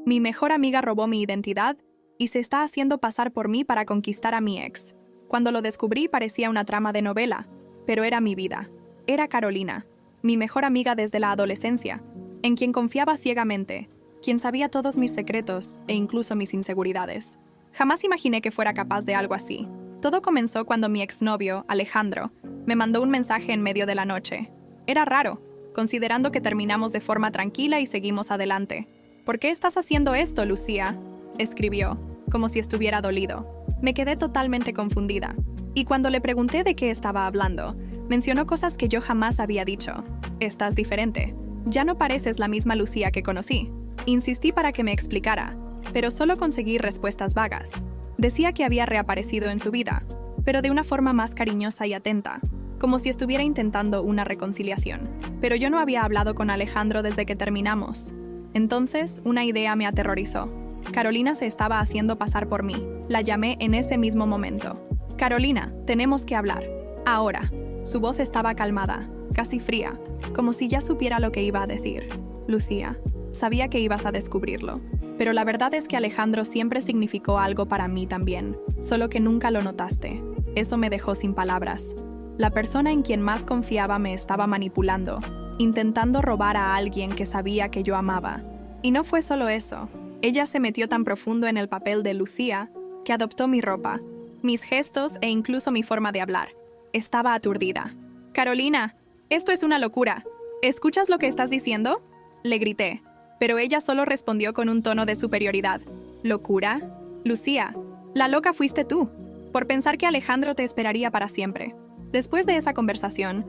Mi mejor amiga robó mi identidad y se está haciendo pasar por mí para conquistar a mi ex. Cuando lo descubrí parecía una trama de novela, pero era mi vida. Era Carolina, mi mejor amiga desde la adolescencia, en quien confiaba ciegamente, quien sabía todos mis secretos e incluso mis inseguridades. Jamás imaginé que fuera capaz de algo así. Todo comenzó cuando mi exnovio, Alejandro, me mandó un mensaje en medio de la noche. Era raro, considerando que terminamos de forma tranquila y seguimos adelante. ¿Por qué estás haciendo esto, Lucía?, escribió, como si estuviera dolido. Me quedé totalmente confundida. Y cuando le pregunté de qué estaba hablando, mencionó cosas que yo jamás había dicho. Estás diferente. Ya no pareces la misma Lucía que conocí. Insistí para que me explicara, pero solo conseguí respuestas vagas. Decía que había reaparecido en su vida, pero de una forma más cariñosa y atenta, como si estuviera intentando una reconciliación. Pero yo no había hablado con Alejandro desde que terminamos. Entonces, una idea me aterrorizó. Carolina se estaba haciendo pasar por mí. La llamé en ese mismo momento. Carolina, tenemos que hablar. Ahora. Su voz estaba calmada, casi fría, como si ya supiera lo que iba a decir. Lucía, sabía que ibas a descubrirlo. Pero la verdad es que Alejandro siempre significó algo para mí también, solo que nunca lo notaste. Eso me dejó sin palabras. La persona en quien más confiaba me estaba manipulando, intentando robar a alguien que sabía que yo amaba. Y no fue solo eso. Ella se metió tan profundo en el papel de Lucía que adoptó mi ropa, mis gestos e incluso mi forma de hablar. Estaba aturdida. Carolina, esto es una locura. ¿Escuchas lo que estás diciendo?, le grité, pero ella solo respondió con un tono de superioridad. ¿Locura? Lucía, la loca fuiste tú, por pensar que Alejandro te esperaría para siempre. Después de esa conversación,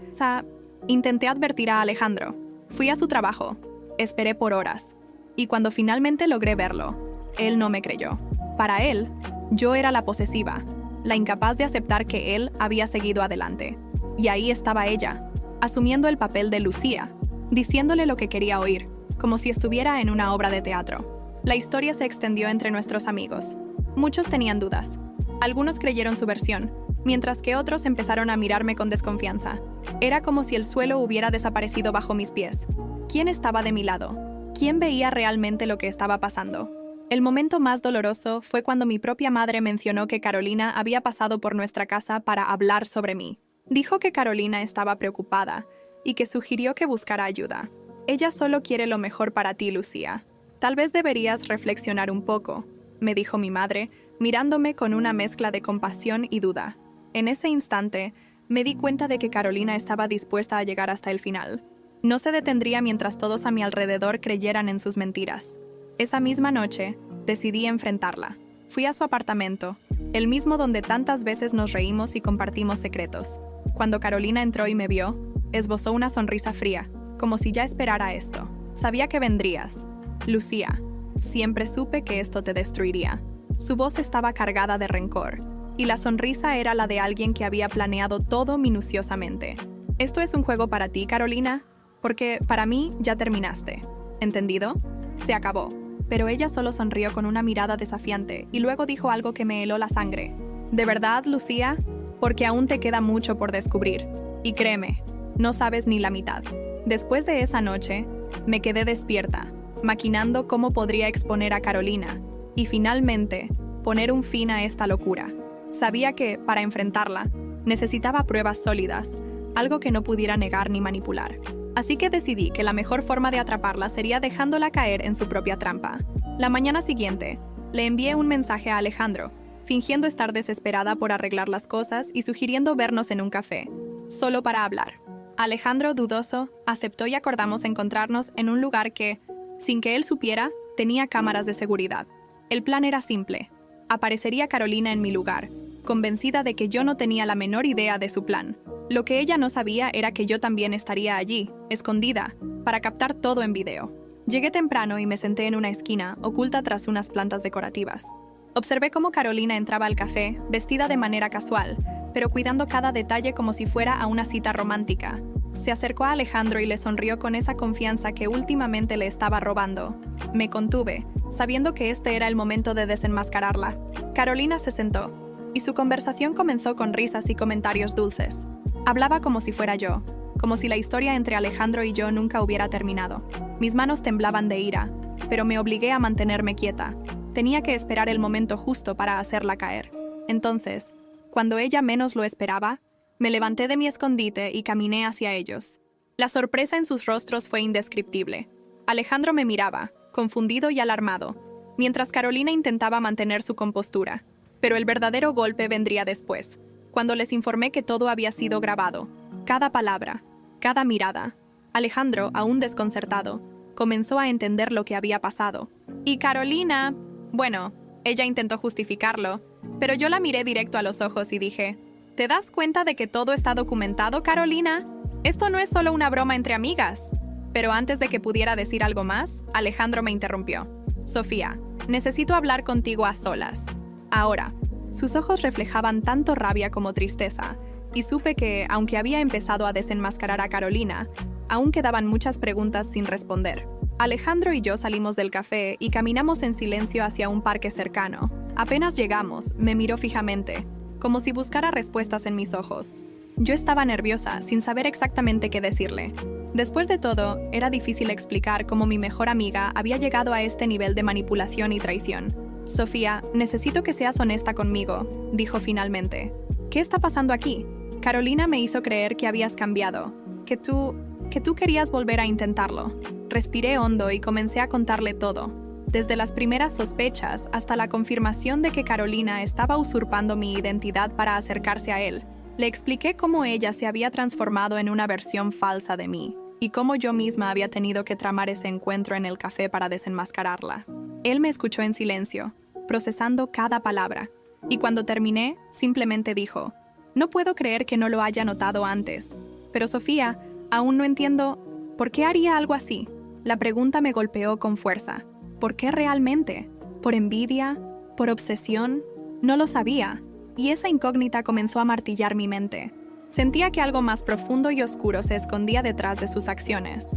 intenté advertir a Alejandro. Fui a su trabajo. Esperé por horas. Y cuando finalmente logré verlo, él no me creyó. Para él, yo era la posesiva, la incapaz de aceptar que él había seguido adelante. Y ahí estaba ella, asumiendo el papel de Lucía, diciéndole lo que quería oír, como si estuviera en una obra de teatro. La historia se extendió entre nuestros amigos. Muchos tenían dudas. Algunos creyeron su versión, mientras que otros empezaron a mirarme con desconfianza. Era como si el suelo hubiera desaparecido bajo mis pies. ¿Quién estaba de mi lado? ¿Quién veía realmente lo que estaba pasando? El momento más doloroso fue cuando mi propia madre mencionó que Carolina había pasado por nuestra casa para hablar sobre mí. Dijo que Carolina estaba preocupada y que sugirió que buscara ayuda. Ella solo quiere lo mejor para ti, Lucía. Tal vez deberías reflexionar un poco, me dijo mi madre, mirándome con una mezcla de compasión y duda. En ese instante, me di cuenta de que Carolina estaba dispuesta a llegar hasta el final. No se detendría mientras todos a mi alrededor creyeran en sus mentiras. Esa misma noche, decidí enfrentarla. Fui a su apartamento, el mismo donde tantas veces nos reímos y compartimos secretos. Cuando Carolina entró y me vio, esbozó una sonrisa fría, como si ya esperara esto. Sabía que vendrías. Lucía, siempre supe que esto te destruiría. Su voz estaba cargada de rencor, y la sonrisa era la de alguien que había planeado todo minuciosamente. ¿Esto es un juego para ti, Carolina? Porque para mí ya terminaste. ¿Entendido? Se acabó. Pero ella solo sonrió con una mirada desafiante y luego dijo algo que me heló la sangre. ¿De verdad, Lucía? Porque aún te queda mucho por descubrir. Y créeme, no sabes ni la mitad. Después de esa noche, me quedé despierta, maquinando cómo podría exponer a Carolina y finalmente poner un fin a esta locura. Sabía que, para enfrentarla, necesitaba pruebas sólidas, algo que no pudiera negar ni manipular. Así que decidí que la mejor forma de atraparla sería dejándola caer en su propia trampa. La mañana siguiente, le envié un mensaje a Alejandro, fingiendo estar desesperada por arreglar las cosas y sugiriendo vernos en un café, solo para hablar. Alejandro, dudoso, aceptó y acordamos encontrarnos en un lugar que, sin que él supiera, tenía cámaras de seguridad. El plan era simple. Aparecería Carolina en mi lugar, convencida de que yo no tenía la menor idea de su plan. Lo que ella no sabía era que yo también estaría allí, escondida, para captar todo en video. Llegué temprano y me senté en una esquina, oculta tras unas plantas decorativas. Observé cómo Carolina entraba al café, vestida de manera casual, pero cuidando cada detalle como si fuera a una cita romántica. Se acercó a Alejandro y le sonrió con esa confianza que últimamente le estaba robando. Me contuve, sabiendo que este era el momento de desenmascararla. Carolina se sentó, y su conversación comenzó con risas y comentarios dulces. Hablaba como si fuera yo, como si la historia entre Alejandro y yo nunca hubiera terminado. Mis manos temblaban de ira, pero me obligué a mantenerme quieta. Tenía que esperar el momento justo para hacerla caer. Entonces, cuando ella menos lo esperaba, me levanté de mi escondite y caminé hacia ellos. La sorpresa en sus rostros fue indescriptible. Alejandro me miraba, confundido y alarmado, mientras Carolina intentaba mantener su compostura. Pero el verdadero golpe vendría después, cuando les informé que todo había sido grabado. Cada palabra, cada mirada. Alejandro, aún desconcertado, comenzó a entender lo que había pasado. Y Carolina... Bueno, ella intentó justificarlo, pero yo la miré directo a los ojos y dije, ¿te das cuenta de que todo está documentado, Carolina? Esto no es solo una broma entre amigas. Pero antes de que pudiera decir algo más, Alejandro me interrumpió. Sofía, necesito hablar contigo a solas. Ahora. Sus ojos reflejaban tanto rabia como tristeza, y supe que, aunque había empezado a desenmascarar a Carolina, aún quedaban muchas preguntas sin responder. Alejandro y yo salimos del café y caminamos en silencio hacia un parque cercano. Apenas llegamos, me miró fijamente, como si buscara respuestas en mis ojos. Yo estaba nerviosa, sin saber exactamente qué decirle. Después de todo, era difícil explicar cómo mi mejor amiga había llegado a este nivel de manipulación y traición. Sofía, necesito que seas honesta conmigo, dijo finalmente. ¿Qué está pasando aquí? Carolina me hizo creer que habías cambiado, que tú querías volver a intentarlo. Respiré hondo y comencé a contarle todo, desde las primeras sospechas hasta la confirmación de que Carolina estaba usurpando mi identidad para acercarse a él. Le expliqué cómo ella se había transformado en una versión falsa de mí, y cómo yo misma había tenido que tramar ese encuentro en el café para desenmascararla. Él me escuchó en silencio, procesando cada palabra, y cuando terminé, simplemente dijo, no puedo creer que no lo haya notado antes. Pero Sofía, aún no entiendo, ¿por qué haría algo así? La pregunta me golpeó con fuerza. ¿Por qué realmente? ¿Por envidia? ¿Por obsesión? No lo sabía, y esa incógnita comenzó a martillar mi mente. Sentía que algo más profundo y oscuro se escondía detrás de sus acciones.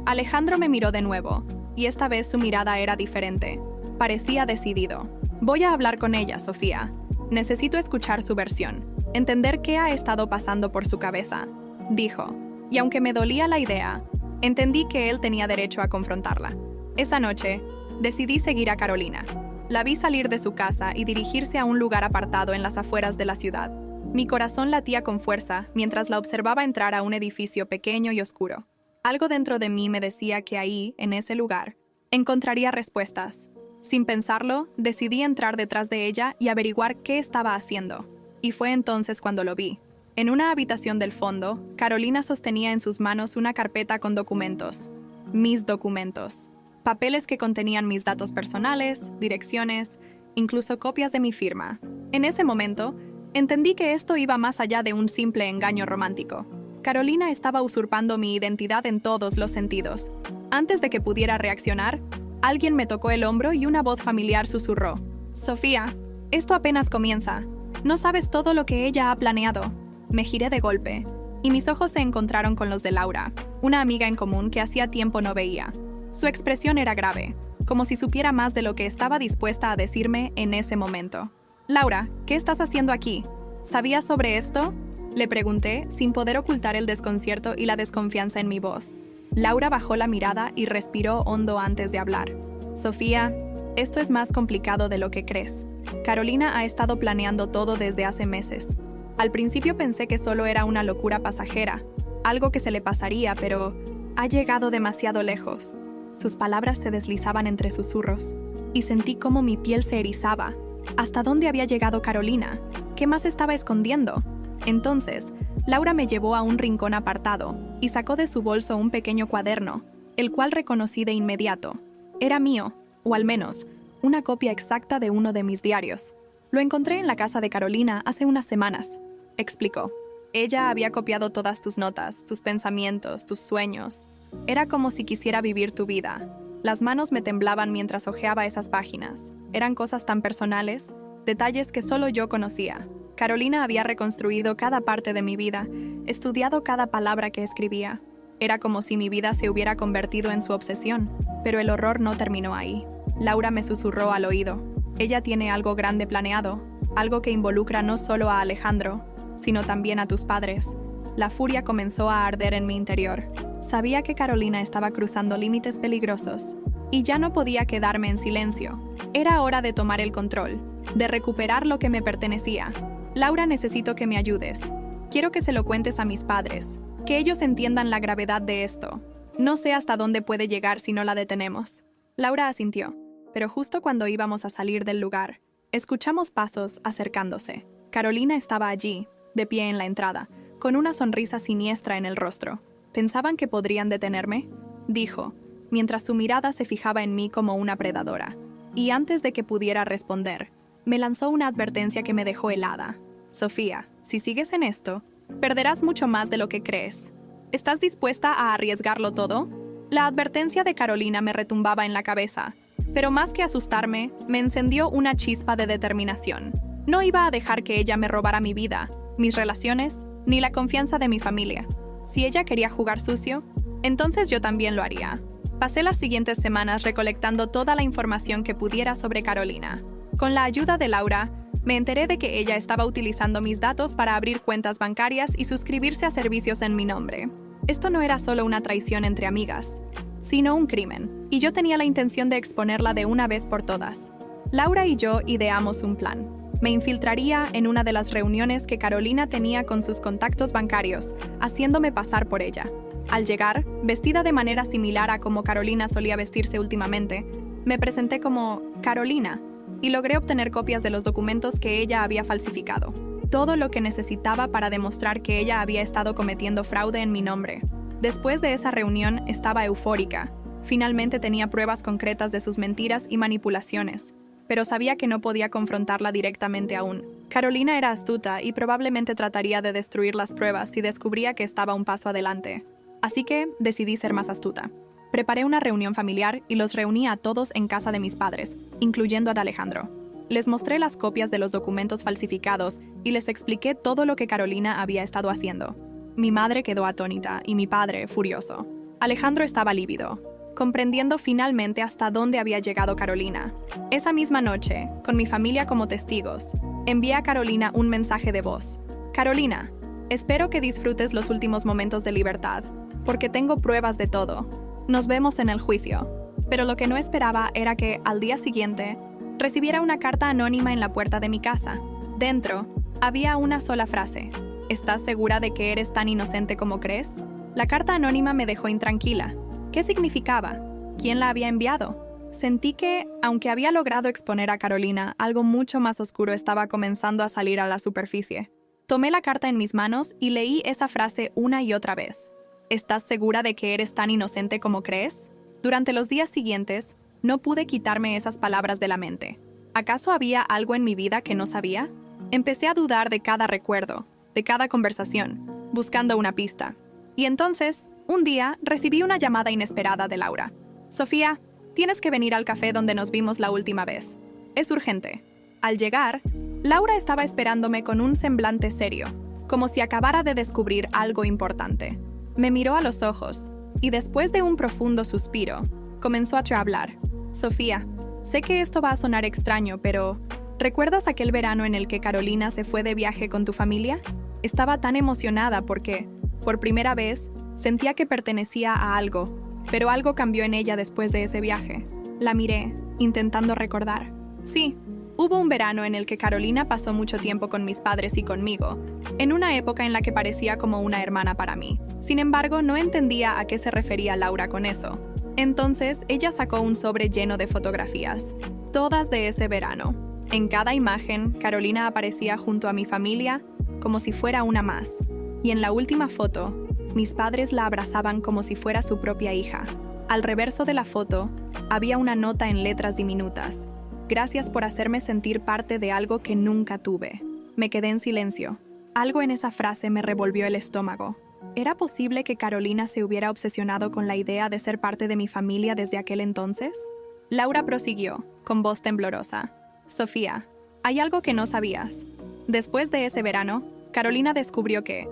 Alejandro me miró de nuevo, y esta vez su mirada era diferente. Parecía decidido. Voy a hablar con ella, Sofía. Necesito escuchar su versión, entender qué ha estado pasando por su cabeza, dijo. Y aunque me dolía la idea, entendí que él tenía derecho a confrontarla. Esa noche, decidí seguir a Carolina. La vi salir de su casa y dirigirse a un lugar apartado en las afueras de la ciudad. Mi corazón latía con fuerza mientras la observaba entrar a un edificio pequeño y oscuro. Algo dentro de mí me decía que ahí, en ese lugar, encontraría respuestas. Sin pensarlo, decidí entrar detrás de ella y averiguar qué estaba haciendo. Y fue entonces cuando lo vi. En una habitación del fondo, Carolina sostenía en sus manos una carpeta con documentos. Mis documentos. Papeles que contenían mis datos personales, direcciones, incluso copias de mi firma. En ese momento, entendí que esto iba más allá de un simple engaño romántico. Carolina estaba usurpando mi identidad en todos los sentidos. Antes de que pudiera reaccionar, alguien me tocó el hombro y una voz familiar susurró. Sofía, esto apenas comienza. No sabes todo lo que ella ha planeado. Me giré de golpe, y mis ojos se encontraron con los de Laura, una amiga en común que hacía tiempo no veía. Su expresión era grave, como si supiera más de lo que estaba dispuesta a decirme en ese momento. Laura, ¿qué estás haciendo aquí? ¿Sabías sobre esto? Le pregunté, sin poder ocultar el desconcierto y la desconfianza en mi voz. Laura bajó la mirada y respiró hondo antes de hablar. Sofía, esto es más complicado de lo que crees. Carolina ha estado planeando todo desde hace meses. Al principio pensé que solo era una locura pasajera, algo que se le pasaría, pero ha llegado demasiado lejos. Sus palabras se deslizaban entre susurros, y sentí cómo mi piel se erizaba. ¿Hasta dónde había llegado Carolina? ¿Qué más estaba escondiendo? Entonces, Laura me llevó a un rincón apartado y sacó de su bolso un pequeño cuaderno, el cual reconocí de inmediato. Era mío, o al menos, una copia exacta de uno de mis diarios. Lo encontré en la casa de Carolina hace unas semanas, explicó. Ella había copiado todas tus notas, tus pensamientos, tus sueños. Era como si quisiera vivir tu vida. Las manos me temblaban mientras hojeaba esas páginas. Eran cosas tan personales, detalles que solo yo conocía. Carolina había reconstruido cada parte de mi vida, estudiado cada palabra que escribía. Era como si mi vida se hubiera convertido en su obsesión, pero el horror no terminó ahí. Laura me susurró al oído. Ella tiene algo grande planeado, algo que involucra no solo a Alejandro, sino también a tus padres. La furia comenzó a arder en mi interior. Sabía que Carolina estaba cruzando límites peligrosos, Y ya no podía quedarme en silencio. Era hora de tomar el control, de recuperar lo que me pertenecía. Laura, necesito que me ayudes. Quiero que se lo cuentes a mis padres, que ellos entiendan la gravedad de esto. No sé hasta dónde puede llegar si no la detenemos. Laura asintió, pero justo cuando íbamos a salir del lugar, escuchamos pasos acercándose. Carolina estaba allí, de pie en la entrada, con una sonrisa siniestra en el rostro. ¿Pensaban que podrían detenerme?, dijo, mientras su mirada se fijaba en mí como una predadora. Y antes de que pudiera responder, me lanzó una advertencia que me dejó helada. Sofía, si sigues en esto, perderás mucho más de lo que crees. ¿Estás dispuesta a arriesgarlo todo? La advertencia de Carolina me retumbaba en la cabeza, pero más que asustarme, me encendió una chispa de determinación. No iba a dejar que ella me robara mi vida, mis relaciones, ni la confianza de mi familia. Si ella quería jugar sucio, entonces yo también lo haría. Pasé las siguientes semanas recolectando toda la información que pudiera sobre Carolina. Con la ayuda de Laura, me enteré de que ella estaba utilizando mis datos para abrir cuentas bancarias y suscribirse a servicios en mi nombre. Esto no era solo una traición entre amigas, sino un crimen, y yo tenía la intención de exponerla de una vez por todas. Laura y yo ideamos un plan. Me infiltraría en una de las reuniones que Carolina tenía con sus contactos bancarios, haciéndome pasar por ella. Al llegar, vestida de manera similar a como Carolina solía vestirse últimamente, me presenté como Carolina y logré obtener copias de los documentos que ella había falsificado. Todo lo que necesitaba para demostrar que ella había estado cometiendo fraude en mi nombre. Después de esa reunión estaba eufórica. Finalmente tenía pruebas concretas de sus mentiras y manipulaciones, pero sabía que no podía confrontarla directamente aún. Carolina era astuta y probablemente trataría de destruir las pruebas si descubría que estaba un paso adelante. Así que decidí ser más astuta. Preparé una reunión familiar y los reuní a todos en casa de mis padres, incluyendo a Alejandro. Les mostré las copias de los documentos falsificados y les expliqué todo lo que Carolina había estado haciendo. Mi madre quedó atónita y mi padre furioso. Alejandro estaba lívido, comprendiendo finalmente hasta dónde había llegado Carolina. Esa misma noche, con mi familia como testigos, envié a Carolina un mensaje de voz. Carolina, espero que disfrutes los últimos momentos de libertad, porque tengo pruebas de todo. Nos vemos en el juicio. Pero lo que no esperaba era que, al día siguiente, recibiera una carta anónima en la puerta de mi casa. Dentro, había una sola frase. ¿Estás segura de que eres tan inocente como crees? La carta anónima me dejó intranquila. ¿Qué significaba? ¿Quién la había enviado? Sentí que, aunque había logrado exponer a Carolina, algo mucho más oscuro estaba comenzando a salir a la superficie. Tomé la carta en mis manos y leí esa frase una y otra vez. ¿Estás segura de que eres tan inocente como crees? Durante los días siguientes, no pude quitarme esas palabras de la mente. ¿Acaso había algo en mi vida que no sabía? Empecé a dudar de cada recuerdo, de cada conversación, buscando una pista. Y entonces, un día, recibí una llamada inesperada de Laura. Sofía, tienes que venir al café donde nos vimos la última vez. Es urgente. Al llegar, Laura estaba esperándome con un semblante serio, como si acabara de descubrir algo importante. Me miró a los ojos, y después de un profundo suspiro, comenzó a hablar. Sofía, sé que esto va a sonar extraño, pero ¿recuerdas aquel verano en el que Carolina se fue de viaje con tu familia? Estaba tan emocionada porque, por primera vez, sentía que pertenecía a algo, pero algo cambió en ella después de ese viaje. La miré, intentando recordar. Sí, hubo un verano en el que Carolina pasó mucho tiempo con mis padres y conmigo, en una época en la que parecía como una hermana para mí. Sin embargo, no entendía a qué se refería Laura con eso. Entonces, ella sacó un sobre lleno de fotografías, todas de ese verano. En cada imagen, Carolina aparecía junto a mi familia como si fuera una más. Y en la última foto, mis padres la abrazaban como si fuera su propia hija. Al reverso de la foto, había una nota en letras diminutas. Gracias por hacerme sentir parte de algo que nunca tuve. Me quedé en silencio. Algo en esa frase me revolvió el estómago. ¿Era posible que Carolina se hubiera obsesionado con la idea de ser parte de mi familia desde aquel entonces? Laura prosiguió, con voz temblorosa. Sofía, hay algo que no sabías. Después de ese verano, Carolina descubrió que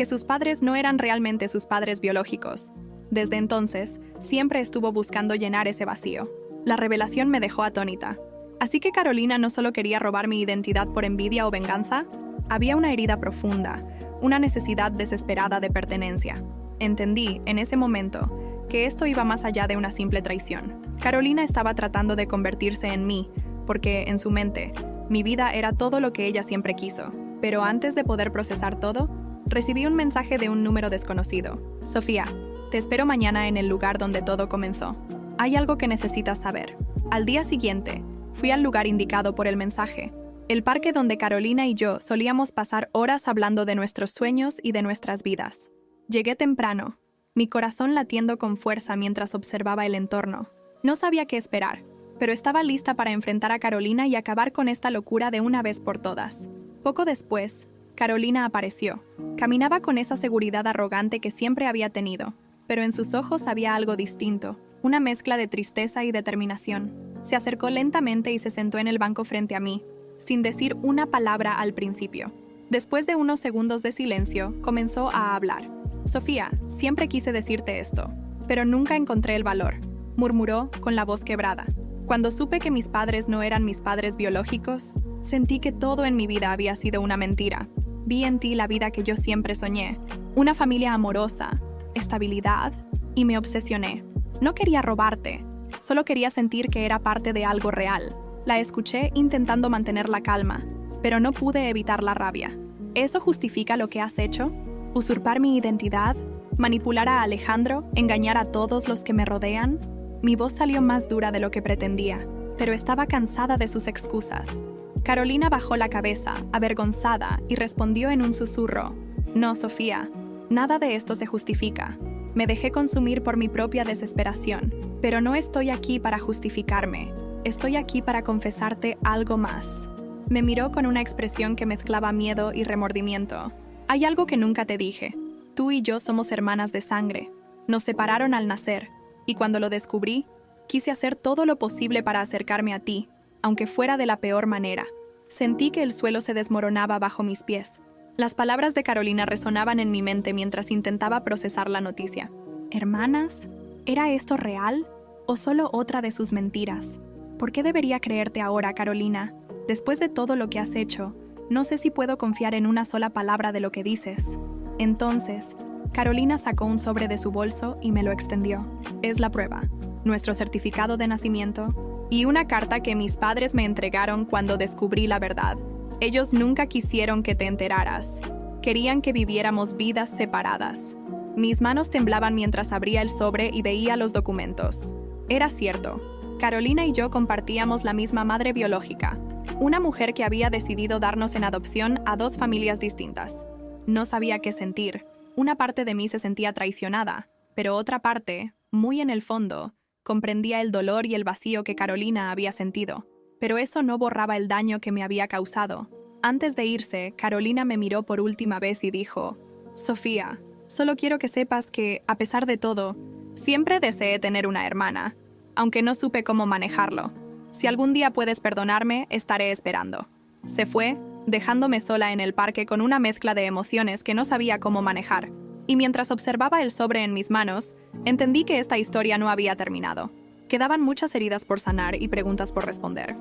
sus padres no eran realmente sus padres biológicos. Desde entonces, siempre estuvo buscando llenar ese vacío. La revelación me dejó atónita. Así que Carolina no solo quería robar mi identidad por envidia o venganza, había una herida profunda, una necesidad desesperada de pertenencia. Entendí, en ese momento, que esto iba más allá de una simple traición. Carolina estaba tratando de convertirse en mí, porque, en su mente, mi vida era todo lo que ella siempre quiso. Pero antes de poder procesar todo, recibí un mensaje de un número desconocido. Sofía, te espero mañana en el lugar donde todo comenzó. Hay algo que necesitas saber. Al día siguiente, fui al lugar indicado por el mensaje, el parque donde Carolina y yo solíamos pasar horas hablando de nuestros sueños y de nuestras vidas. Llegué temprano, mi corazón latiendo con fuerza mientras observaba el entorno. No sabía qué esperar, pero estaba lista para enfrentar a Carolina y acabar con esta locura de una vez por todas. Poco después, Carolina apareció. Caminaba con esa seguridad arrogante que siempre había tenido, pero en sus ojos había algo distinto, una mezcla de tristeza y determinación. Se acercó lentamente y se sentó en el banco frente a mí, sin decir una palabra al principio. Después de unos segundos de silencio, comenzó a hablar. Sofía, siempre quise decirte esto, pero nunca encontré el valor, murmuró con la voz quebrada. Cuando supe que mis padres no eran mis padres biológicos, sentí que todo en mi vida había sido una mentira. Vi en ti la vida que yo siempre soñé, una familia amorosa, estabilidad, y me obsesioné. No quería robarte, solo quería sentir que era parte de algo real. La escuché intentando mantener la calma, pero no pude evitar la rabia. ¿Eso justifica lo que has hecho? ¿Usurpar mi identidad? ¿Manipular a Alejandro? ¿Engañar a todos los que me rodean? Mi voz salió más dura de lo que pretendía, pero estaba cansada de sus excusas. Carolina bajó la cabeza, avergonzada, y respondió en un susurro. No, Sofía, nada de esto se justifica. Me dejé consumir por mi propia desesperación, pero no estoy aquí para justificarme. Estoy aquí para confesarte algo más. Me miró con una expresión que mezclaba miedo y remordimiento. Hay algo que nunca te dije. Tú y yo somos hermanas de sangre. Nos separaron al nacer, y cuando lo descubrí, quise hacer todo lo posible para acercarme a ti, aunque fuera de la peor manera. Sentí que el suelo se desmoronaba bajo mis pies. Las palabras de Carolina resonaban en mi mente mientras intentaba procesar la noticia. ¿Hermanas? ¿Era esto real? ¿O solo otra de sus mentiras? ¿Por qué debería creerte ahora, Carolina? Después de todo lo que has hecho, no sé si puedo confiar en una sola palabra de lo que dices. Entonces, Carolina sacó un sobre de su bolso y me lo extendió. Es la prueba, nuestro certificado de nacimiento y una carta que mis padres me entregaron cuando descubrí la verdad. Ellos nunca quisieron que te enteraras. Querían que viviéramos vidas separadas. Mis manos temblaban mientras abría el sobre y veía los documentos. Era cierto. Carolina y yo compartíamos la misma madre biológica, una mujer que había decidido darnos en adopción a dos familias distintas. No sabía qué sentir. Una parte de mí se sentía traicionada, pero otra parte, muy en el fondo, comprendía el dolor y el vacío que Carolina había sentido. Pero eso no borraba el daño que me había causado. Antes de irse, Carolina me miró por última vez y dijo: Sofía, solo quiero que sepas que, a pesar de todo, siempre deseé tener una hermana, aunque no supe cómo manejarlo. Si algún día puedes perdonarme, estaré esperando. Se fue, dejándome sola en el parque con una mezcla de emociones que no sabía cómo manejar. Y mientras observaba el sobre en mis manos, entendí que esta historia no había terminado. Quedaban muchas heridas por sanar y preguntas por responder.